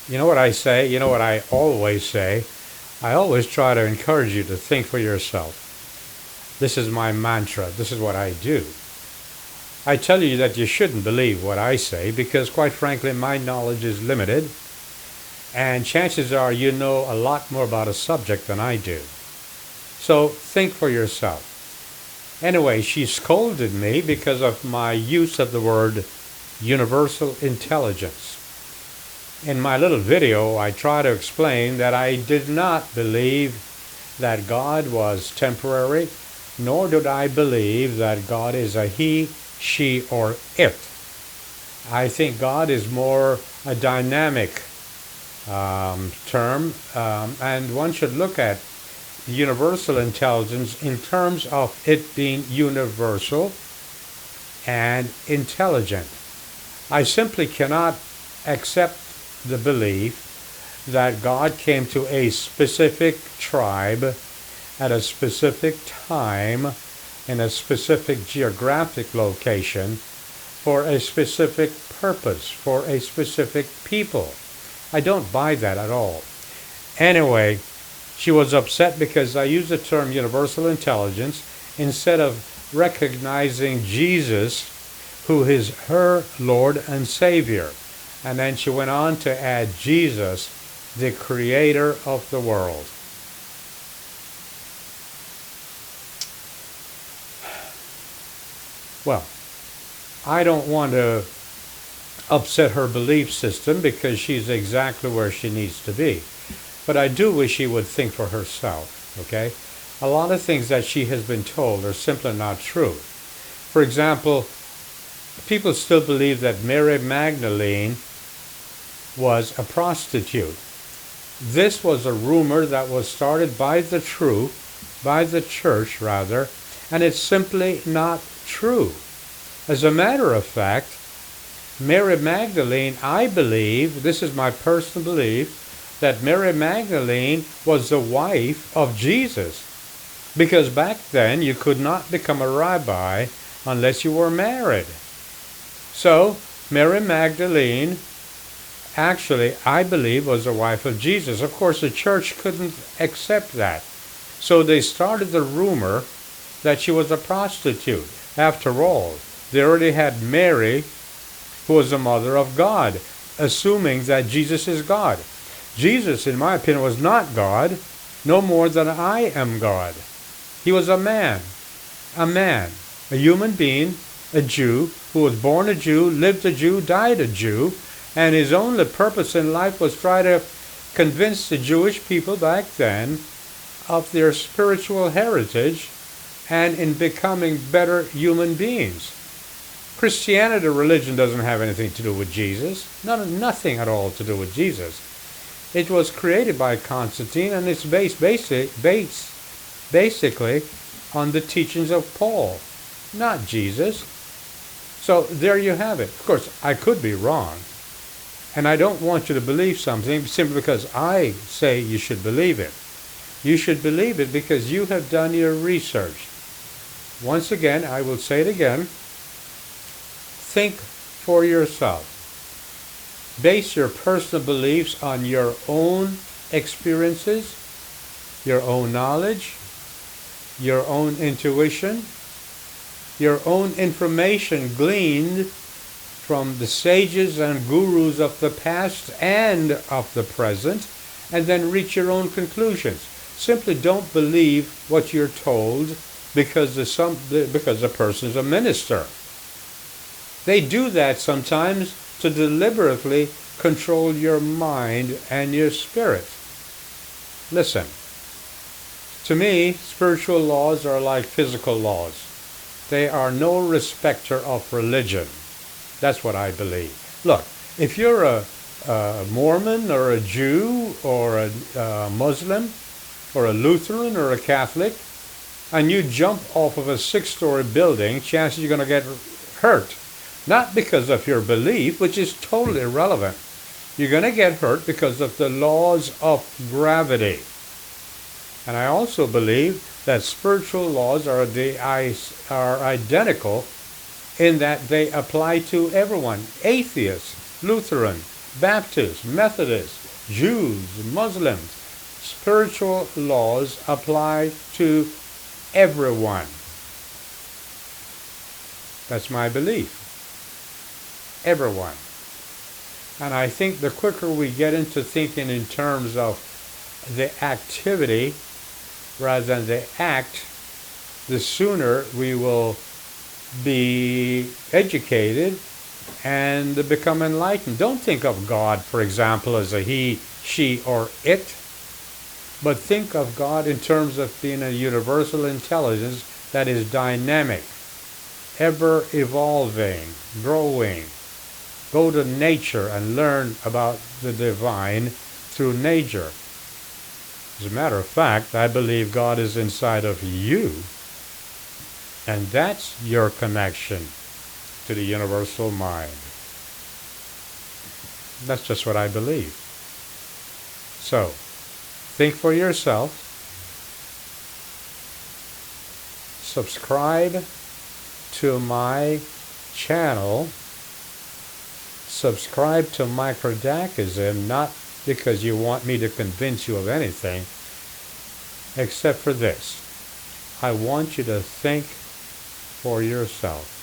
You know what I say? You know what I always say? I always try to encourage you to think for yourself. This is my mantra. This is what I do. I tell you that you shouldn't believe what I say because, quite frankly, my knowledge is limited, and chances are you know a lot more about a subject than I do. So think for yourself. Anyway, she scolded me because of my use of the word universal intelligence. In my little video, I try to explain that I did not believe that God was temporary, nor did I believe that God is a he, she, or it. I think God is more a dynamic term, and one should look at universal intelligence in terms of it being universal and intelligent. I simply cannot accept the belief that God came to a specific tribe at a specific time in a specific geographic location for a specific purpose, for a specific people. I don't buy that at all. Anyway, she was upset because I used the term universal intelligence instead of recognizing Jesus, who is her Lord and Savior. And then she went on to add Jesus, the creator of the world. Well, I don't want to upset her belief system because she's exactly where she needs to be. But I do wish she would think for herself, okay? A lot of things that she has been told are simply not true. For example, people still believe that Mary Magdalene was a prostitute. This was a rumor that was started by the church, and it's simply not true. As a matter of fact, Mary Magdalene, I believe, this is my personal belief, that Mary Magdalene was the wife of Jesus. Because back then you could not become a rabbi unless you were married. So, Mary Magdalene actually, I believe, was the wife of Jesus. Of course, the church couldn't accept that. So they started the rumor that she was a prostitute. After all, they already had Mary, who was the mother of God, assuming that Jesus is God. Jesus, in my opinion, was not God, no more than I am God. He was a man, a human being, a Jew, who was born a Jew, lived a Jew, died a Jew, and his only purpose in life was try to convince the Jewish people back then of their spiritual heritage and in becoming better human beings. Christianity, religion, doesn't have anything to do with Jesus. Nothing at all to do with Jesus. It was created by Constantine, and it's based basically on the teachings of Paul, not Jesus. So there you have it. Of course, I could be wrong. And I don't want you to believe something simply because I say you should believe it. You should believe it because you have done your research. Once again, I will say it again. Think for yourself. Base your personal beliefs on your own experiences, your own knowledge, your own intuition, your own information gleaned from the sages and gurus of the past and of the present, and then reach your own conclusions. Simply don't believe what you're told because the person is a minister. They do that sometimes to deliberately control your mind and your spirit. Listen, to me, spiritual laws are like physical laws. They are no respecter of religion. That's what I believe. Look, if you're a Mormon or a Jew or a Muslim or a Lutheran or a Catholic, and you jump off of a 6-story building, chances you're going to get hurt. Not because of your belief, which is totally irrelevant. You're going to get hurt because of the laws of gravity. And I also believe that spiritual laws are identical in that they apply to everyone. Atheists, Lutheran, Baptists, Methodists, Jews, Muslims. Spiritual laws apply to everyone. That's my belief. Everyone. And I think the quicker we get into thinking in terms of the activity rather than the act, the sooner we will be educated and become enlightened. Don't think of God, for example, as a he, she, or it, but think of God in terms of being a universal intelligence that is dynamic, ever evolving, growing. Go to nature and learn about the divine through nature. As a matter of fact, I believe God is inside of you, and that's your connection to the universal mind. That's just what I believe. So, think for yourself. Subscribe to my channel. Subscribe to Microdacism, not because you want me to convince you of anything, except for this. I want you to think for yourself.